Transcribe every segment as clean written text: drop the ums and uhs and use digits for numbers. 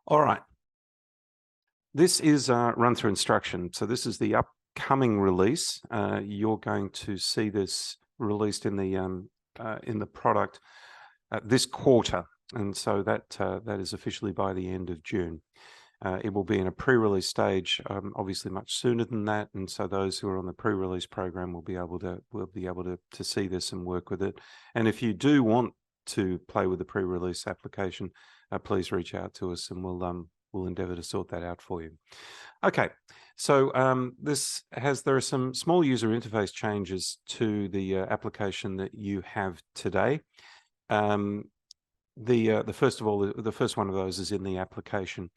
All right. This is a run-through instruction. So this is the upcoming release. You're going to see this released in the product this quarter, and so that is officially by the end of June. It will be in a pre-release stage, obviously much sooner than that, and so those who are on the pre-release program will be able to see this and work with it. And if you do want to play with the pre-release application, please reach out to us, and we'll endeavour to sort that out for you. Okay, so there are some small user interface changes to the application that you have today. The first one of those is in the application.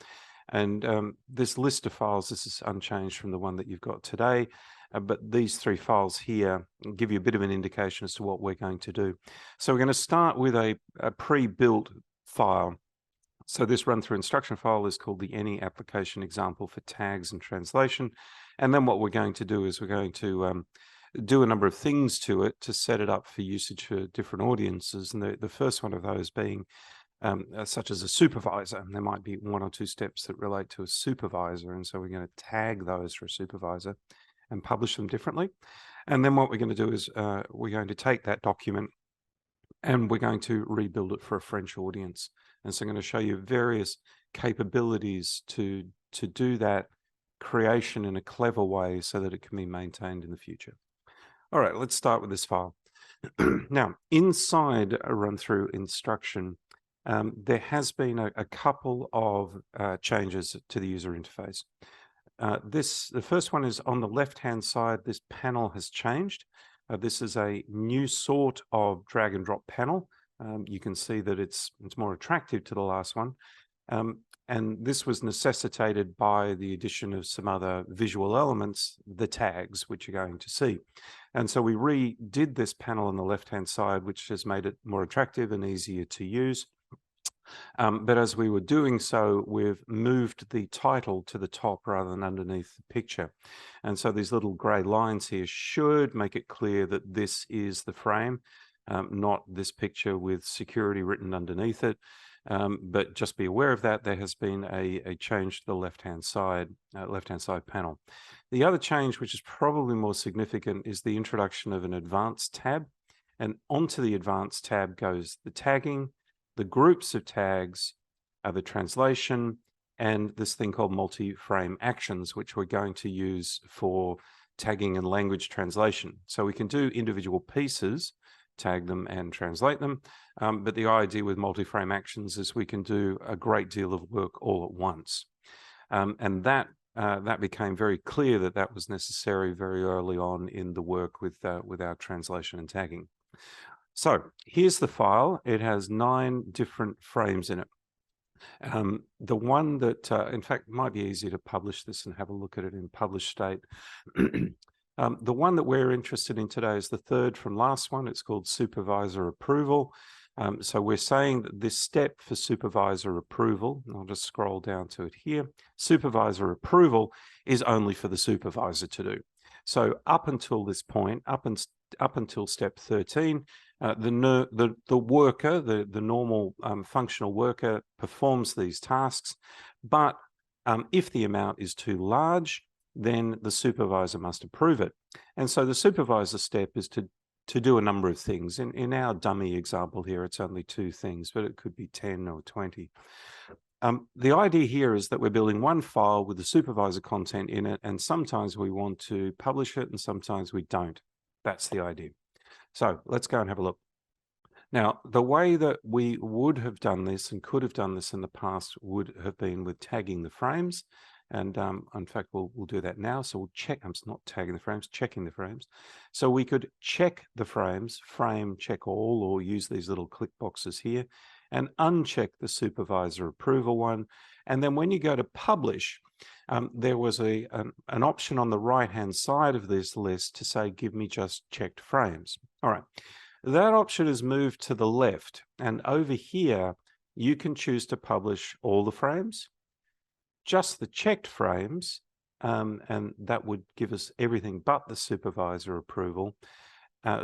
And this list of files, this is unchanged from the one that you've got today, but these three files here give you a bit of an indication as to what we're going to do. So we're going to start with a pre-built file. So this run-through instruction file is called the Any Application Example for Tags and Translation. And then what we're going to do is we're going to do a number of things to it to set it up for usage for different audiences. And the first one of those being such as a supervisor. And there might be one or two steps that relate to a supervisor. And so we're going to tag those for a supervisor and publish them differently. And then what we're going to do is we're going to take that document and we're going to rebuild it for a French audience. And so I'm going to show you various capabilities to do that creation in a clever way so that it can be maintained in the future. All right, let's start with this file. Now, inside a run-through instruction, there has been a couple of changes to the user interface. The first one is on the left-hand side, this panel has changed. This is a new sort of drag and drop panel. You can see that it's more attractive to the last one. And this was necessitated by the addition of some other visual elements, the tags, which you're going to see. And so we redid this panel on the left-hand side, which has made it more attractive and easier to use. But as we were doing so, we've moved the title to the top rather than underneath the picture. And so these little gray lines here should make it clear that this is the frame, not this picture with security written underneath it. But just be aware of that. There has been a change to the left-hand side panel. The other change, which is probably more significant, is the introduction of an advanced tab. And onto the advanced tab goes the tagging, the groups of tags, the translation, and this thing called multi-frame actions, which we're going to use for tagging and language translation. So we can do individual pieces, tag them and translate them. But the idea with multi-frame actions is we can do a great deal of work all at once. And that became very clear that was necessary very early on in the work with our translation and tagging. So here's the file. It has 9 different frames in it. The one that, in fact, might be easier to publish this and have a look at it in published state. The one that we're interested in today is the third from last one. It's called supervisor approval. So we're saying that this step for supervisor approval, and I'll just scroll down to it here, supervisor approval is only for the supervisor to do. So up until this point, up until step 13, the worker, the normal functional worker performs these tasks, but if the amount is too large, then the supervisor must approve it. And so the supervisor step is to do a number of things. In our dummy example here, it's only 2 things, but it could be 10 or 20. The idea here is that we're building one file with the supervisor content in it, and sometimes we want to publish it and sometimes we don't. That's the idea. So let's go and have a look. Now, the way that we would have done this and could have done this in the past would have been with tagging the frames. And in fact, we'll do that now. So we'll check, I'm not tagging the frames, checking the frames. So we could check the frames, frame, check all, or use these little click boxes here, and uncheck the supervisor approval one. And then when you go to publish, there was an option on the right-hand side of this list to say, give me just checked frames. All right, that option is moved to the left. And over here, you can choose to publish all the frames, just the checked frames, and that would give us everything but the supervisor approval.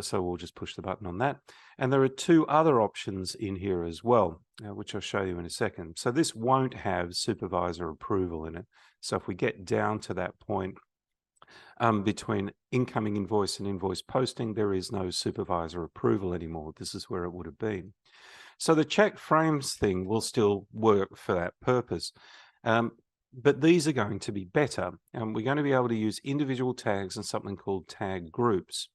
So we'll just push the button on that. And there are two other options in here as well, which I'll show you in a second. So this won't have supervisor approval in it. So if we get down to that point between incoming invoice and invoice posting, there is no supervisor approval anymore. This is where it would have been. So the check frames thing will still work for that purpose. But these are going to be better. We're going to be able to use individual tags and something called tag groups.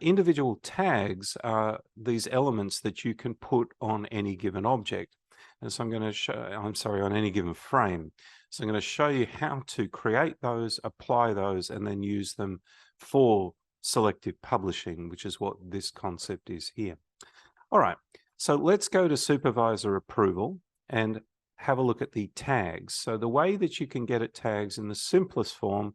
Individual tags are these elements that you can put on any given object. And so I'm going to show, on any given frame. So I'm going to show you how to create those, apply those, and then use them for selective publishing, which is what this concept is here. All right, so let's go to supervisor approval and have a look at the tags. So the way that you can get at tags in the simplest form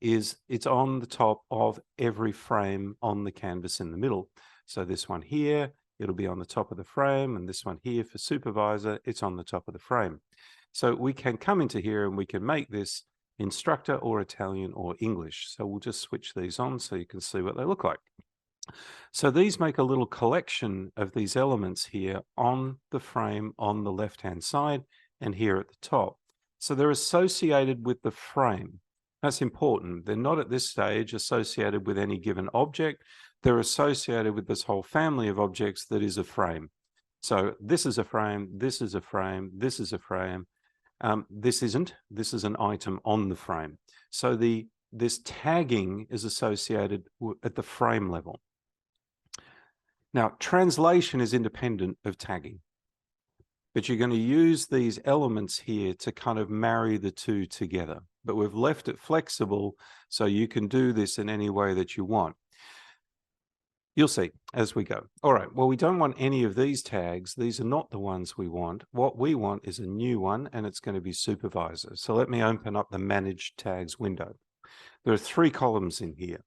is it's on the top of every frame on the canvas in the middle. So this one here, it'll be on the top of the frame, and this one here for supervisor, it's on the top of the frame. So we can come into here and we can make this instructor or Italian or English. So we'll just switch these on so you can see what they look like. So these make a little collection of these elements here on the frame on the left-hand side and here at the top. So they're associated with the frame. That's important. They're not at this stage associated with any given object. They're associated with this whole family of objects that is a frame. So this is a frame, this is a frame, this is a frame. This isn't. This is an item on the frame. So this tagging is associated at the frame level. Now, translation is independent of tagging, but you're going to use these elements here to kind of marry the two together. But we've left it flexible so you can do this in any way that you want. You'll see as we go. All right, well, we don't want any of these tags. These are not the ones we want. What we want is a new one, and it's going to be supervisor. So let me open up the Manage Tags window. There are 3 columns in here.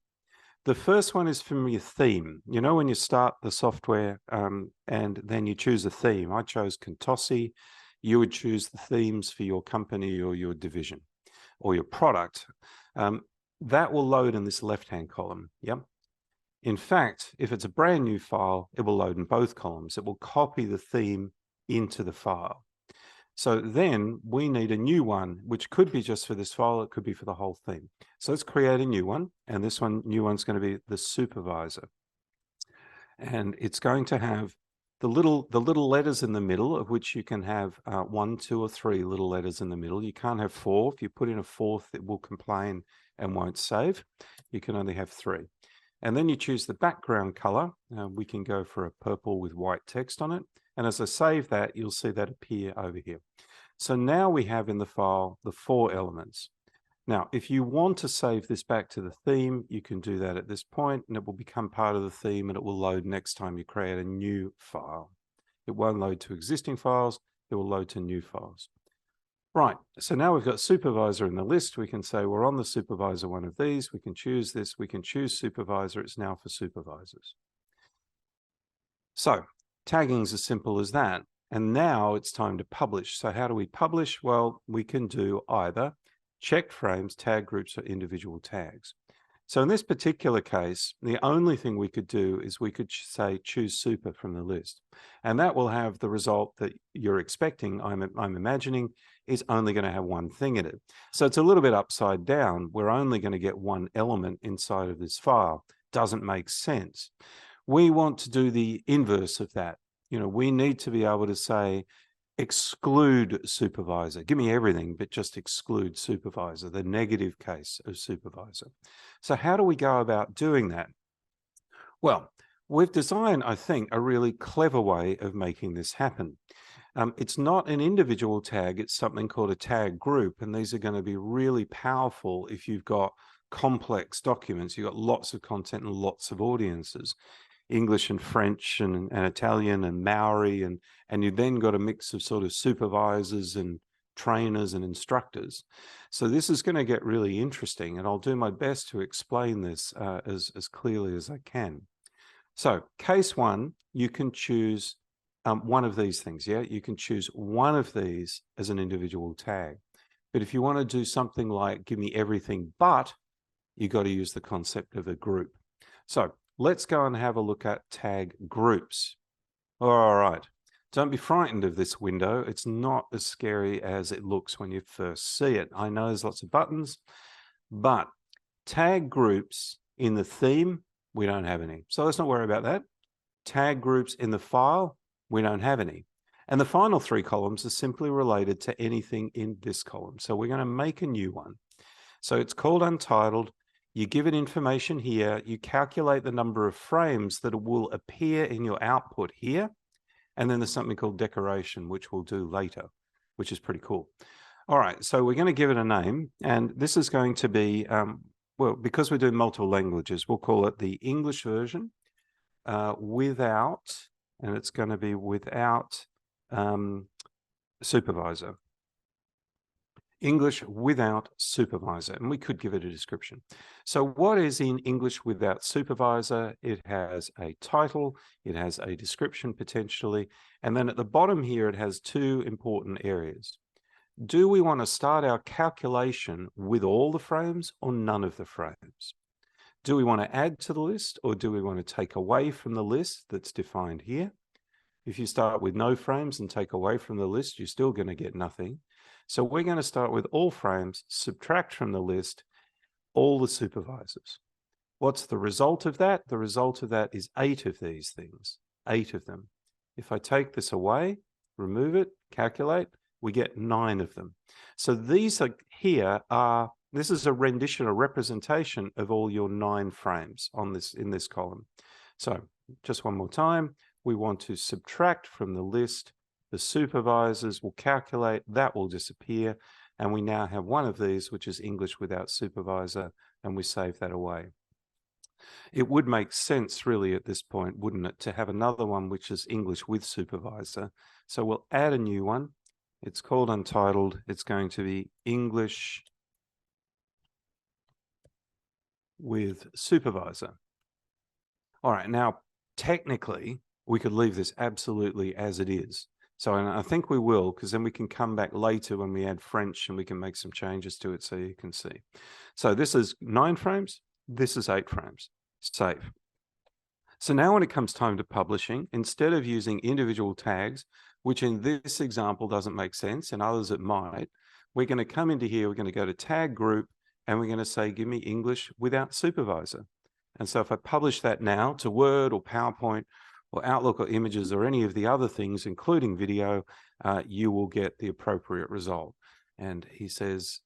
The first one is from your theme. You know, when you start the software and then you choose a theme. I chose Contosi. You would choose the themes for your company or your division or your product. That will load in this left-hand column. Yep. In fact, if it's a brand new file, it will load in both columns. It will copy the theme into the file. So then we need a new one, which could be just for this file. It could be for the whole theme. So let's create a new one. And this new one's going to be the supervisor. And it's going to have the little letters in the middle, of which you can have 1, 2, or 3 little letters in the middle. You can't have 4. If you put in a 4th, it will complain and won't save. You can only have 3. And then you choose the background color. We can go for a purple with white text on it. And as I save that, you'll see that appear over here. So now we have in the file the 4 elements. Now, if you want to save this back to the theme, you can do that at this point, and it will become part of the theme, and it will load next time you create a new file. It won't load to existing files. It will load to new files. Right, so now we've got supervisor in the list. We can say we're on the supervisor one of these. We can choose this. We can choose supervisor. It's now for supervisors. So tagging is as simple as that. And now it's time to publish. So how do we publish? Well, we can do either checked frames, tag groups, or individual tags. So in this particular case, the only thing we could do is we could say choose super from the list. And that will have the result that you're expecting, I'm imagining, is only going to have one thing in it. So it's a little bit upside down. We're only going to get one element inside of this file. Doesn't make sense. We want to do the inverse of that. You know, we need to be able to say, exclude supervisor. Give me everything, but just exclude supervisor, the negative case of supervisor. So how do we go about doing that? Well, we've designed, I think, a really clever way of making this happen. It's not an individual tag, it's something called a tag group, and these are going to be really powerful if you've got complex documents, you've got lots of content and lots of audiences. English and French and Italian and Maori, and you then got a mix of sort of supervisors and trainers and instructors. So this is going to get really interesting, and I'll do my best to explain this as clearly as I can. So case 1, you can choose one of these things. Yeah, you can choose one of these as an individual tag. But if you want to do something like give me everything, but you got to use the concept of a group. So let's go and have a look at tag groups. All right. Don't be frightened of this window. It's not as scary as it looks when you first see it. I know there's lots of buttons, but tag groups in the theme, we don't have any. So let's not worry about that. Tag groups in the file, we don't have any. And the final 3 columns are simply related to anything in this column. So we're going to make a new one. So it's called untitled. You give it information here. You calculate the number of frames that will appear in your output here. And then there's something called decoration, which we'll do later, which is pretty cool. All right, so we're going to give it a name. And this is going to be, well, because we're doing multiple languages, we'll call it the English version without, and it's going to be without supervisor. English without supervisor, and we could give it a description. So what is in English without supervisor? It has a title, it has a description potentially, and then at the bottom here it has 2 important areas. Do we want to start our calculation with all the frames or none of the frames? Do we want to add to the list or do we want to take away from the list that's defined here? If you start with no frames and take away from the list, you're still going to get nothing. So we're going to start with all frames, subtract from the list all the supervisors. What's the result of that? The result of that is 8 of these things, 8 of them. If I take this away, remove it, calculate, we get 9 of them. So these are here are, this is a rendition, a representation of all your 9 frames on this in this column. So just one more time, we want to subtract from the list. The supervisors will calculate, that will disappear, and we now have one of these, which is English without supervisor, and we save that away. It would make sense really at this point, wouldn't it, to have another one which is English with supervisor. So we'll add a new one. It's called untitled. It's going to be English with supervisor. All right, now technically we could leave this absolutely as it is. So and I think we will, because then we can come back later when we add French and we can make some changes to it so you can see. So this is 9 frames, this is 8 frames. Save. So now when it comes time to publishing, instead of using individual tags, which in this example doesn't make sense, in others it might, we're going to come into here, we're going to go to tag group, and we're going to say, give me English without supervisor. And so if I publish that now to Word or PowerPoint or Outlook or Images or any of the other things, including video, you will get the appropriate result. And he says,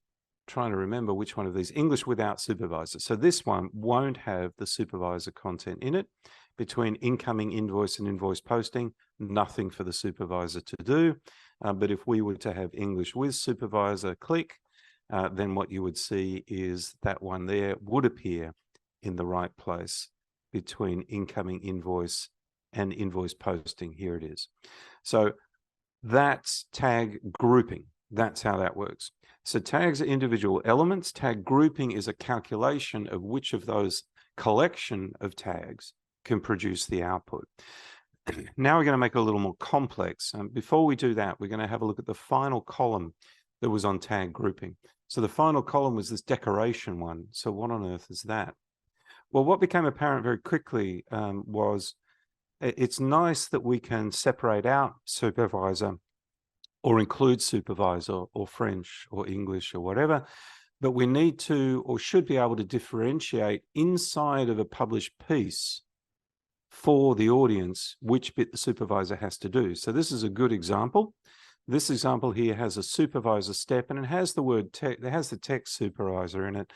trying to remember which one of these, English without supervisor. So this one won't have the supervisor content in it. Between incoming invoice and invoice posting, nothing for the supervisor to do. But if we were to have English with supervisor, click, then what you would see is that one there would appear in the right place between incoming invoice and invoice posting. Here it is. So that's tag grouping. That's how that works. So tags are individual elements. Tag grouping is a calculation of which of those collection of tags can produce the output. Now we're going to make it a little more complex. Before we do that, we're going to have a look at the final column that was on tag grouping. So the final column was this decoration one. So what on earth is that? Well, what became apparent very quickly was it's nice that we can separate out supervisor or include supervisor or French or English or whatever, but we need to or should be able to differentiate inside of a published piece for the audience which bit the supervisor has to do. So this is a good example. This example here has a supervisor step and it has the word text, it has the text supervisor in it,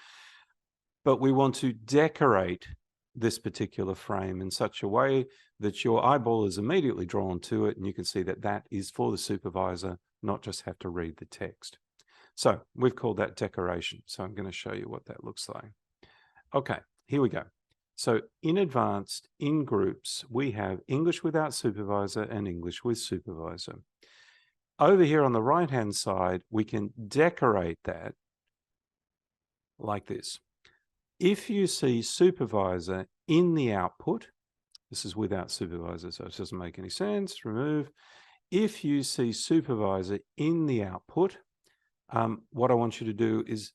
but we want to decorate this particular frame in such a way that your eyeball is immediately drawn to it and you can see that that is for the supervisor, not just have to read the text. So we've called that decoration. So I'm going to show you what that looks like. Okay, here we go. So in advanced, in groups, we have English without supervisor and English with supervisor. Over here on the right-hand side, we can decorate that like this. If you see supervisor in the output, this is without supervisor, so it doesn't make any sense, remove. If you see supervisor in the output, what I want you to do is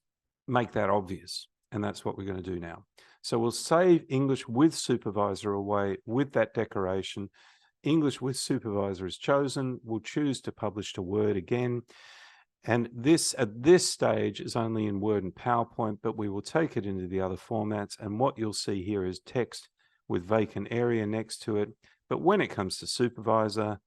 make that obvious. And that's what we're going to do now. So we'll save English with supervisor away with that decoration. English with supervisor is chosen. We'll choose to publish to Word again. And this, at this stage, is only in Word and PowerPoint, but we will take it into the other formats. And what you'll see here is text with vacant area next to it. But when it comes to supervisor,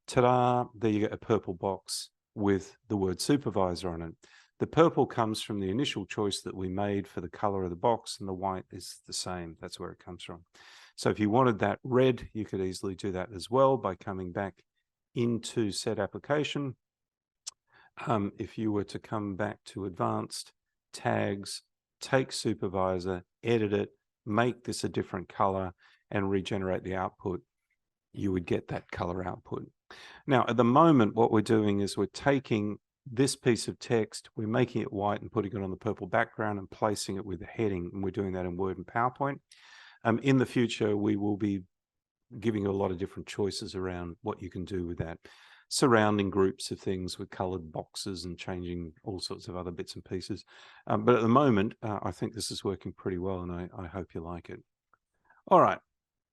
ta-da, there you get a purple box with the word supervisor on it. The purple comes from the initial choice that we made for the color of the box, and the white is the same. That's where it comes from. So if you wanted that red, you could easily do that as well by coming back into Set Application. If you were to come back to Advanced, Tags, take Supervisor, edit it, make this a different color, and regenerate the output, you would get that color output. Now, at the moment, what we're doing is we're taking this piece of text, we're making it white and putting it on the purple background and placing it with a heading, and we're doing that in Word and PowerPoint. In the future, we will be giving you a lot of different choices around what you can do with that, surrounding groups of things with colored boxes and changing all sorts of other bits and pieces. But at the moment, I think this is working pretty well, and I hope you like it. All right.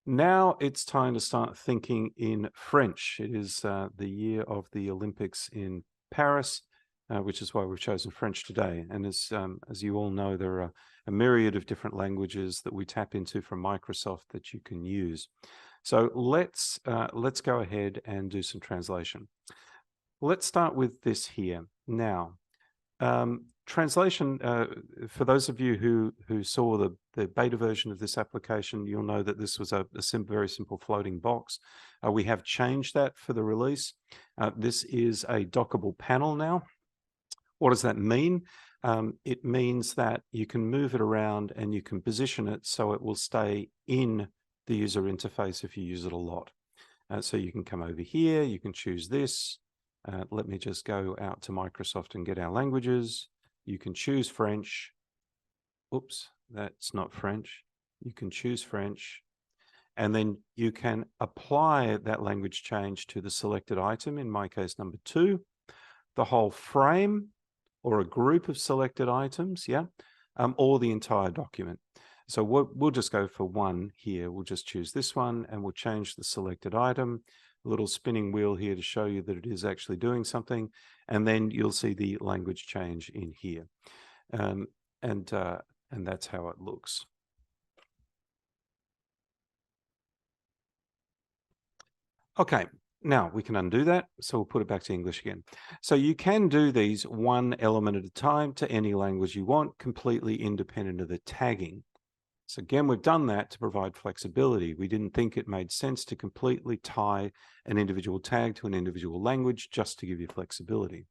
Now it's time to start thinking in French. It is the year of the Olympics in Paris, which is why we've chosen French today. And as you all know, there are a myriad of different languages that we tap into from Microsoft that you can use. So let's go ahead and do some translation. Let's start with this here. Now, translation, for those of you who saw the beta version of this application, you'll know that this was a very simple floating box. We have changed that for the release. This is a dockable panel now. What does that mean? It means that you can move it around and you can position it so it will stay in the user interface if you use it a lot. So you can come over here, you can choose this. Let me just go out to Microsoft and get our languages. You can choose French. Oops, that's not French. You can choose French. And then you can apply that language change to the selected item, in my case, number 2, the whole frame or a group of selected items, yeah, or the entire document. So we'll just go for one here. We'll just choose this one and we'll change the selected item. A little spinning wheel here to show you that it is actually doing something. And then you'll see the language change in here. And that's how it looks. Okay, now we can undo that. So we'll put it back to English again. So you can do these one element at a time to any language you want, completely independent of the tagging. So again, we've done that to provide flexibility. We didn't think it made sense to completely tie an individual tag to an individual language just to give you flexibility.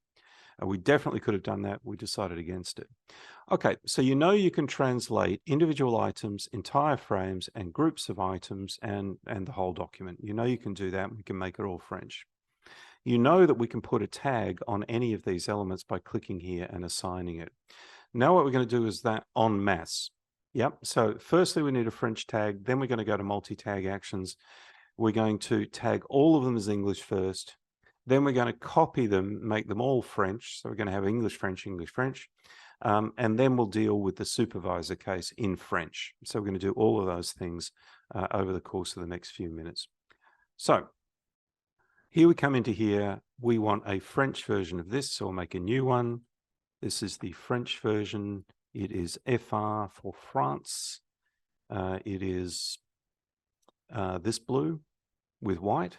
We definitely could have done that. We decided against it. Okay, so you know you can translate individual items, entire frames, and groups of items and the whole document. You know you can do that. We can make it all French. You know that we can put a tag on any of these elements by clicking here and assigning it. Now what we're going to do is that en masse. Yep, so firstly we need a French tag, then we're going to go to multi-tag actions. We're going to tag all of them as English first. Then we're going to copy them, make them all French. So we're going to have English, French, English, French. And then we'll deal with the supervisor case in French. So we're going to do all of those things over the course of the next few minutes. So here we come into here. We want a French version of this, so we'll make a new one. This is the French version. It is FR for France. It is this blue with white.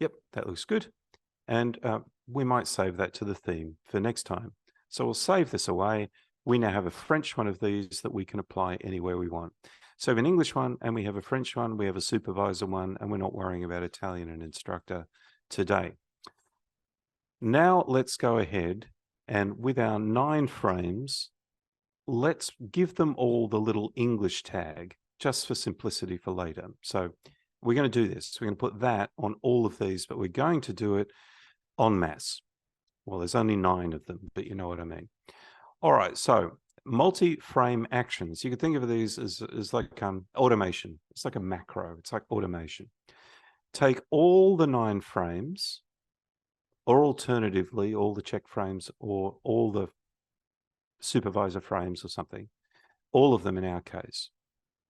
Yep, that looks good. And we might save that to the theme for next time. So we'll save this away. We now have a French one of these that we can apply anywhere we want. So we have an English one and we have a French one, we have a supervisor one, and we're not worrying about Italian and instructor today. Now let's go ahead and with our 9 frames, let's give them all the little English tag just for simplicity for later. So we're going to do this. We're going to put that on all of these, but we're going to do it en masse. Well, there's only 9 of them, but you know what I mean. All right, so multi-frame actions. You could think of these as like automation. It's like a macro. It's like automation. Take all the 9 frames, or alternatively, all the check frames, or all the supervisor frames or something, all of them in our case.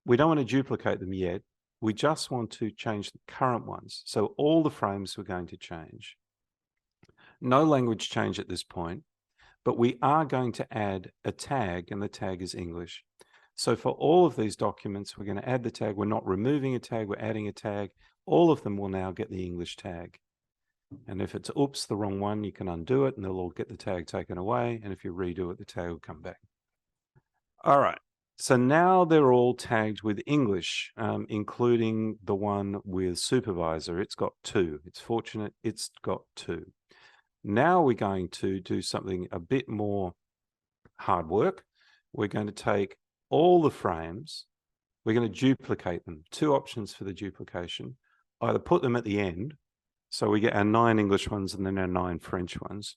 we don't want to duplicate them yet. We just want to change the current ones. So all the frames we're going to change. No language change at this point, but we are going to add a tag, and the tag is English. So for all of these documents, we're going to add the tag. We're not removing a tag, we're adding a tag. All of them will now get the English tag. And if it's, oops, the wrong one, you can undo it and they'll all get the tag taken away. And if you redo it, the tag will come back. All right. So now they're all tagged with English, including the one with supervisor. It's got 2. It's fortunate it's got 2. Now we're going to do something a bit more hard work. We're going to take all the frames. We're going to duplicate them. 2 options for the duplication. Either put them at the end, so we get our 9 English ones and then our 9 French ones,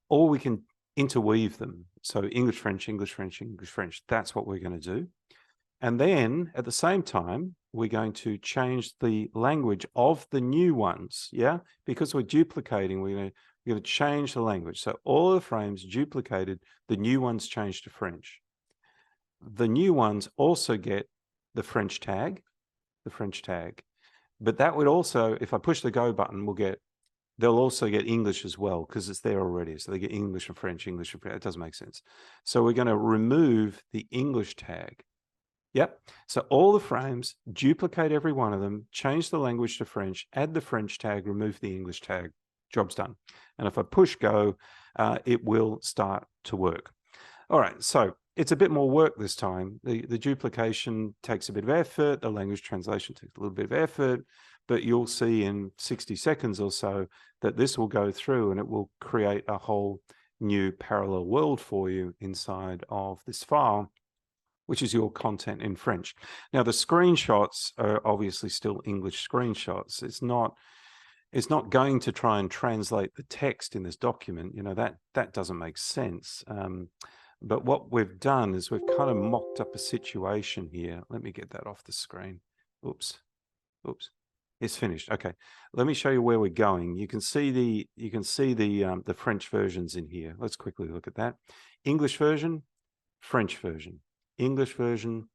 or we can interweave them. So English, French, English, French, English, French. That's what we're going to do. And then at the same time, we're going to change the language of the new ones. Yeah, because we're duplicating, we're going to change the language. So all the frames duplicated, the new ones changed to French. The new ones also get the French tag, but that would also, if I push the go button, they'll also get English as well because it's there already. So they get English and French, English and French. It doesn't make sense. So we're going to remove the English tag. Yep. So all the frames, duplicate every one of them, change the language to French, add the French tag, remove the English tag. Job's done. And if I push go, it will start to work. All right. So it's a bit more work this time. The duplication takes a bit of effort. The language translation takes a little bit of effort. But you'll see in 60 seconds or so that this will go through and it will create a whole new parallel world for you inside of this file, which is your content in French. Now, the screenshots are obviously still English screenshots. It's not going to try and translate the text in this document. You know, that doesn't make sense. But what we've done is we've kind of mocked up a situation here. Let me get that off the screen. Oops. It's finished. Okay. Let me show you where we're going. You can see the French versions in here. Let's quickly look at that. English version, French version. English version,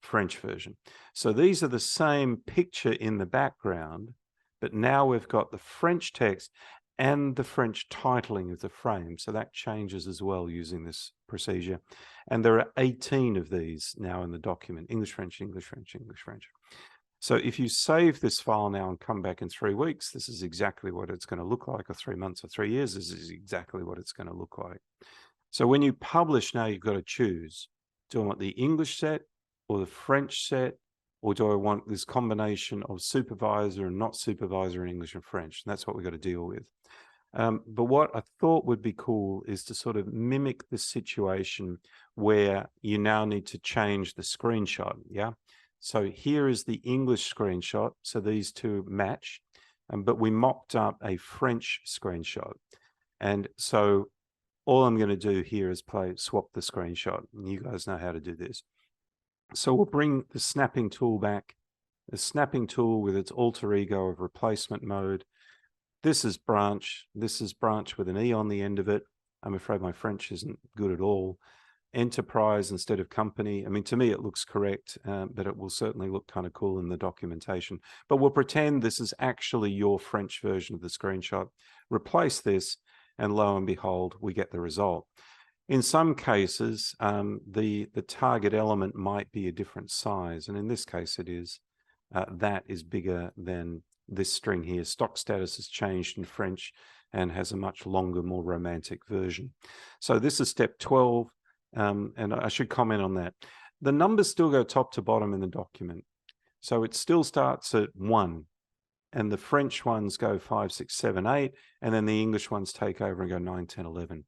French version. So these are the same picture in the background, but now we've got the French text and the French titling of the frame. So that changes as well using this procedure. And there are 18 of these now in the document: English, French, English, French, English, French. So if you save this file now and come back in 3 weeks, this is exactly what it's going to look like, or 3 months or 3 years, this is exactly what it's going to look like. So when you publish now, you've got to choose. Do I want the English set or the French set, or do I want this combination of supervisor and not supervisor in English and French? And that's what we've got to deal with. But what I thought would be cool is to sort of mimic the situation where you now need to change the screenshot. Yeah. So here is the English screenshot. So these two match, but we mocked up a French screenshot. And so all I'm going to do here is swap the screenshot. And you guys know how to do this. So we'll bring the snapping tool back, the snapping tool with its alter ego of replacement mode. This is branch. This is branch with an E on the end of it. I'm afraid my French isn't good at all. Enterprise instead of company. I mean, to me, it looks correct, but it will certainly look kind of cool in the documentation. But we'll pretend this is actually your French version of the screenshot. Replace this, and lo and behold, we get the result. In some cases, the target element might be a different size, and in this case it is. That is bigger than this string here. Stock status has changed in French and has a much longer, more romantic version. So this is step 12. And I should comment on that. The numbers still go top to bottom in the document. So it still starts at 1, and the French ones go 5, 6, 7, 8, and then the English ones take over and go 9, 10, 11.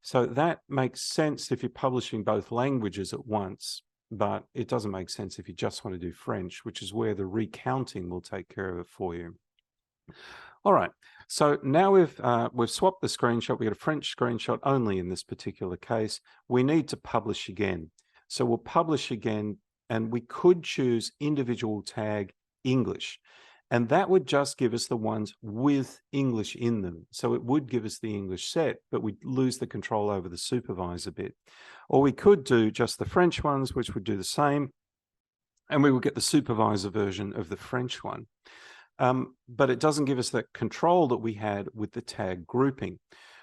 So that makes sense if you're publishing both languages at once, but it doesn't make sense if you just want to do French, which is where the recounting will take care of it for you. All right, so now we've swapped the screenshot. We got a French screenshot only in this particular case. We need to publish again. So we'll publish again, and we could choose individual tag English, and that would just give us the ones with English in them. So it would give us the English set, but we'd lose the control over the supervisor bit. Or we could do just the French ones, which would do the same. and we will get the supervisor version of the French one. But it doesn't give us that control that we had with the tag grouping,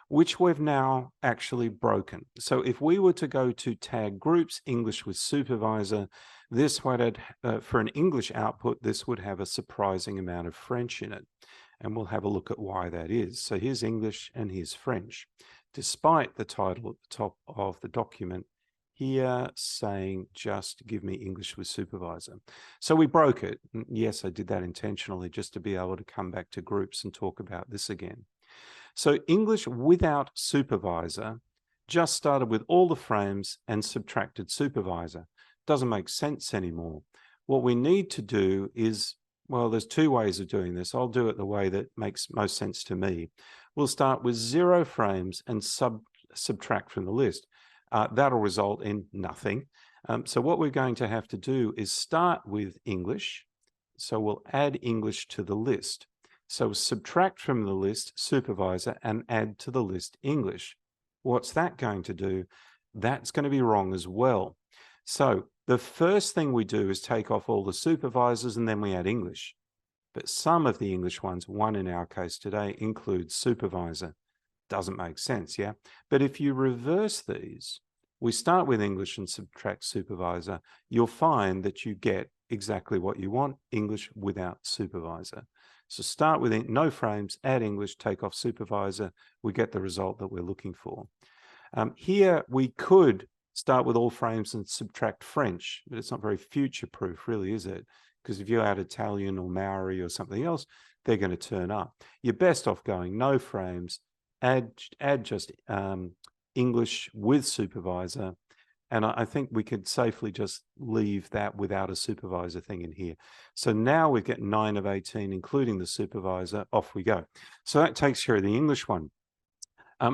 which we've now actually broken. So if we were to go to tag groups, English with supervisor, this would, for an English output, this would have a surprising amount of French in it. And we'll have a look at why that is. So here's English and here's French, despite the title at the top of the document here saying just give me English with supervisor. So we broke it. Yes, I did that intentionally just to be able to come back to groups and talk about this again. So English without supervisor just started with all the frames and subtracted supervisor. Doesn't make sense anymore. What we need to do is, well, there's two ways of doing this. I'll do it the way that makes most sense to me. We'll start with 0 frames and subtract from the list. That'll result in nothing. So what we're going to have to do is start with English. So we'll add English to the list. So subtract from the list supervisor and add to the list English. What's that going to do? That's going to be wrong as well. So the first thing we do is take off all the supervisors and then we add English. But some of the English ones, one in our case today, includes supervisor. Doesn't make sense, yeah? But if you reverse these, we start with English and subtract supervisor, you'll find that you get exactly what you want, English without supervisor. So start with no frames, add English, take off supervisor, we get the result that we're looking for. Here we could start with all frames and subtract French, but it's not very future-proof, really, is it? Because if you add Italian or Maori or something else, they're going to turn up. You're best off going no frames, add just English with supervisor, and I think we could safely just leave that without a supervisor thing in here. So now we get 9 of 18, including the supervisor, off we go. So that takes care of the English one.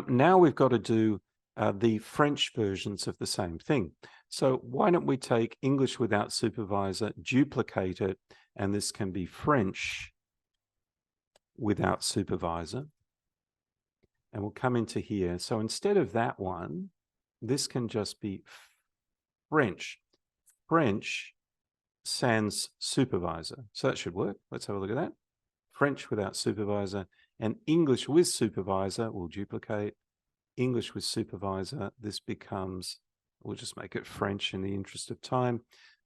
Now we've got to do the French versions of the same thing. So why don't we take English without supervisor, duplicate it, and this can be French without supervisor. And we'll come into here. So instead of that one, this can just be French. French sans supervisor. So that should work. Let's have a look at that. French without supervisor and English with supervisor. We'll duplicate. English with supervisor. This becomes, we'll just make it French in the interest of time.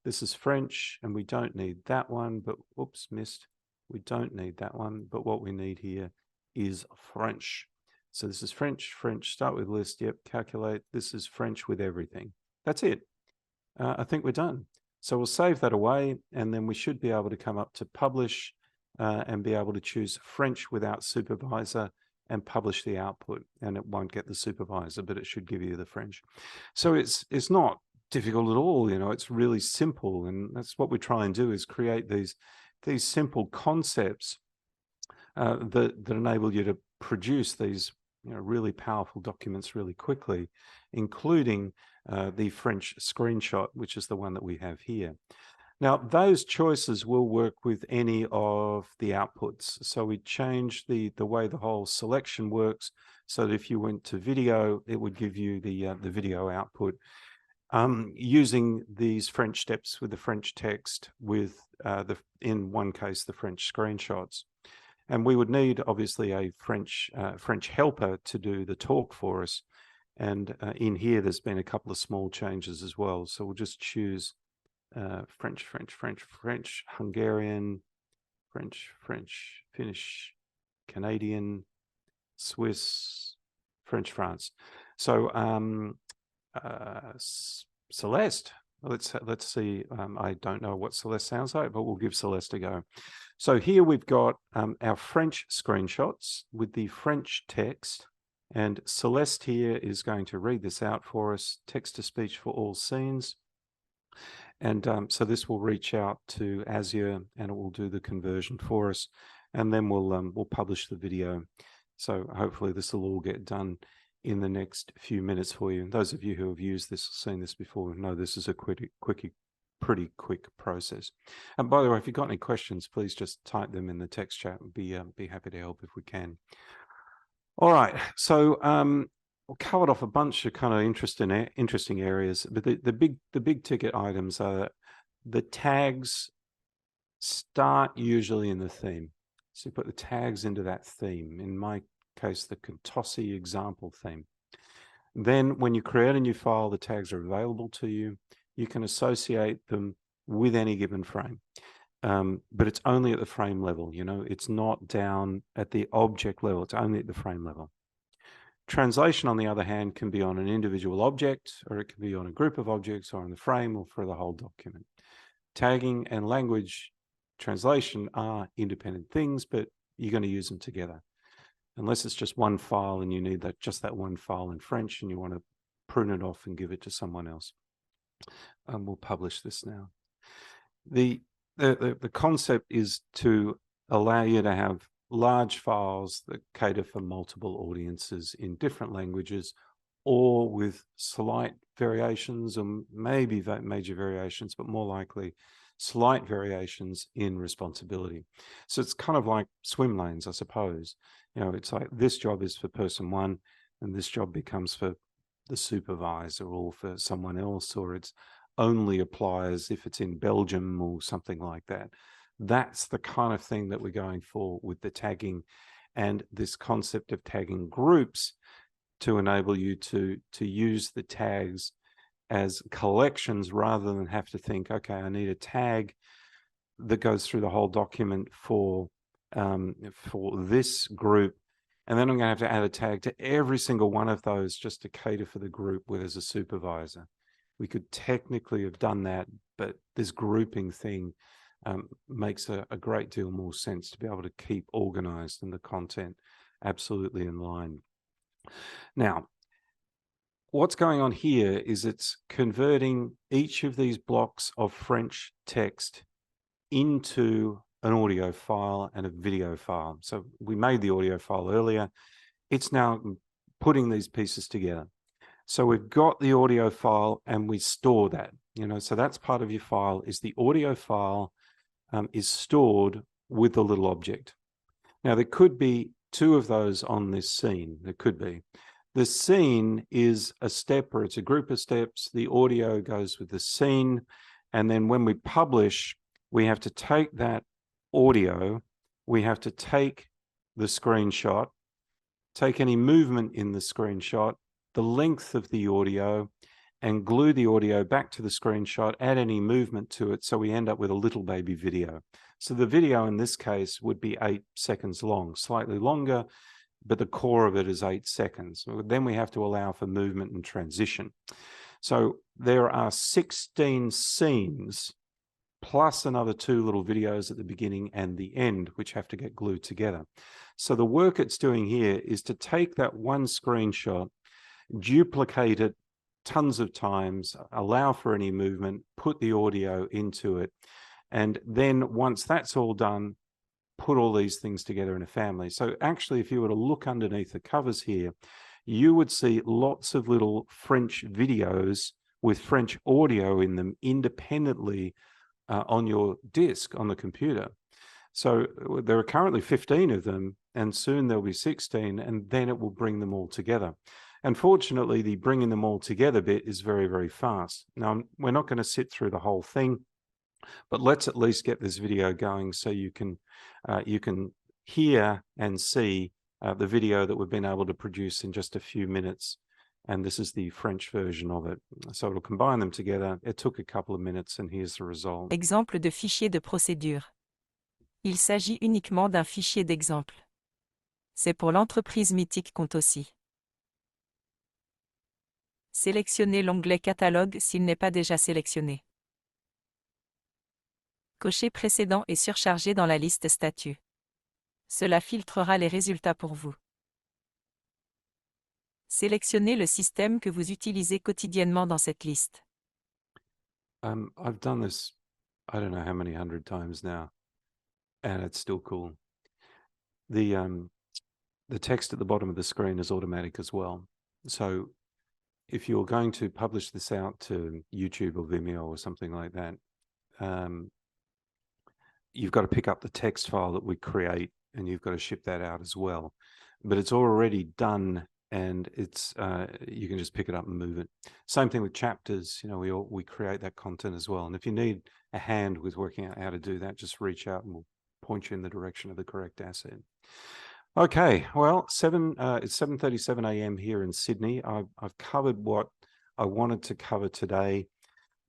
This is French and we don't need that one, but whoops, missed. We don't need that one, but what we need here is French. So this is French, start with list, yep, calculate. This is French with everything. That's it. I think we're done. So we'll save that away and then we should be able to come up to publish and be able to choose French without supervisor and publish the output, and it won't get the supervisor, but it should give you the French. So it's not difficult at all, you know, it's really simple, and that's what we try and do, is create these simple concepts that enable you to produce these, you know, really powerful documents really quickly, including the French screenshot, which is the one that we have here. Now, those choices will work with any of the outputs. So we changed the way the whole selection works so that if you went to video, it would give you the video output using these French steps with the French text with, in one case, the French screenshots. And we would need, obviously, a French helper to do the talk for us. And in here, there's been a couple of small changes as well. So we'll just choose French, Hungarian, French, Finnish, Canadian, Swiss, French, France. So Celeste, let's see. I don't know what Celeste sounds like, but we'll give Celeste a go. So here we've got our French screenshots with the French text, and Celeste here is going to read this out for us, text to speech for all scenes. And so this will reach out to Azure and it will do the conversion for us. And then we'll publish the video. So hopefully this will all get done in the next few minutes for you. And those of you who have used this, seen this before, know this is a pretty quick process. And by the way, if you've got any questions, please just type them in the text chat. We'll be happy to help if we can. All right, so we'll covered off a bunch of kind of interesting areas, but the big ticket items are The tags start usually in the theme. So you put the tags into that theme. In my case, the Contosi example theme. Then when you create a new file, the tags are available to you. You can associate them with any given frame. But it's only at the frame level, you know, it's not down at the object level, it's only at the frame level. Translation, on the other hand, can be on an individual object, or it can be on a group of objects, or on the frame, or for the whole document. Tagging and language translation are independent things, but you're going to use them together. Unless it's just one file and you need just that one file in French and you want to prune it off and give it to someone else. We'll publish this now. The concept is to allow you to have large files that cater for multiple audiences in different languages, or with slight variations, or maybe major variations, but more likely slight variations in responsibility. So it's kind of like swim lanes, I suppose. You know, it's like this job is for person one, and this job becomes for the supervisor or for someone else, or it's only applies if it's in Belgium or something like that. That's the kind of thing that we're going for with the tagging and this concept of tagging groups, to enable you to use the tags as collections rather than have to think, okay, I need a tag that goes through the whole document for this group, and then I'm going to have to add a tag to every single one of those just to cater for the group where there's a supervisor. We could technically have done that, but this grouping thing makes a great deal more sense to be able to keep organized and the content absolutely in line. Now, what's going on here is it's converting each of these blocks of French text into an audio file and a video file. So we made the audio file earlier. It's now putting these pieces together. So we've got the audio file and we store that, you know, so that's part of your file. Is the audio file is stored with the little object. Now there could be two of those on this scene. There could be. The scene is a step, or it's a group of steps. The audio goes with the scene. And then when we publish, we have to take that audio, we have to take the screenshot, take any movement in the screenshot, the length of the audio, and glue the audio back to the screenshot, add any movement to it, so we end up with a little baby video. So the video in this case would be 8 seconds long, slightly longer, but the core of it is 8 seconds. Then we have to allow for movement and transition. So there are 16 scenes plus another 2 little videos at the beginning and the end, which have to get glued together. So the work it's doing here is to take that one screenshot, duplicate it tons of times, allow for any movement, put the audio into it, and then once that's all done, put all these things together in a family. So actually, if you were to look underneath the covers here, you would see lots of little French videos with French audio in them independently on your disk on the computer. So there are currently 15 of them, and soon there'll be 16, and then it will bring them all together. Unfortunately, the bringing them all together bit is very, very fast. Now, we're not going to sit through the whole thing, but let's at least get this video going so you can hear and see the video that we've been able to produce in just a few minutes. And this is the French version of it. So it'll combine them together. It took a couple of minutes, and here's the result. Exemple de fichier de procédure. Il s'agit uniquement d'un fichier d'exemple. C'est pour l'entreprise mythique Contosi. Sélectionnez l'onglet Catalogue s'il n'est pas déjà sélectionné. Cochez précédent et surchargez dans la liste statut. Cela filtrera les résultats pour vous. Sélectionnez le système que vous utilisez quotidiennement dans cette liste. I've done this, I don't know how many 100 times now, and it's still cool. The text at the bottom of the screen is automatic as well. So if you're going to publish this out to YouTube or Vimeo or something like that, you've got to pick up the text file that we create, and you've got to ship that out as well. But it's already done and it's you can just pick it up and move it. Same thing with chapters. You know, we create that content as well. And if you need a hand with working out how to do that, just reach out and we'll point you in the direction of the correct asset. Okay, well, it's 7:37 a.m. here in Sydney. I've covered what I wanted to cover today.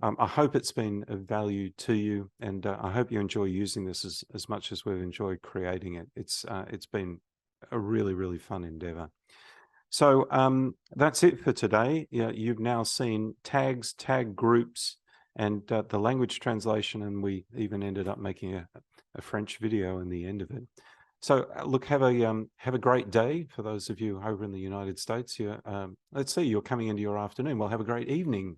I hope it's been of value to you, and I hope you enjoy using this as much as we've enjoyed creating it. It's been a really, really fun endeavor. So that's it for today. You've now seen tags, tag groups, and the language translation, and we even ended up making a French video in the end of it. So look, have a great day for those of you over in the United States. Let's see, you're coming into your afternoon. Well, have a great evening,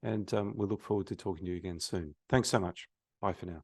and we look forward to talking to you again soon. Thanks so much. Bye for now.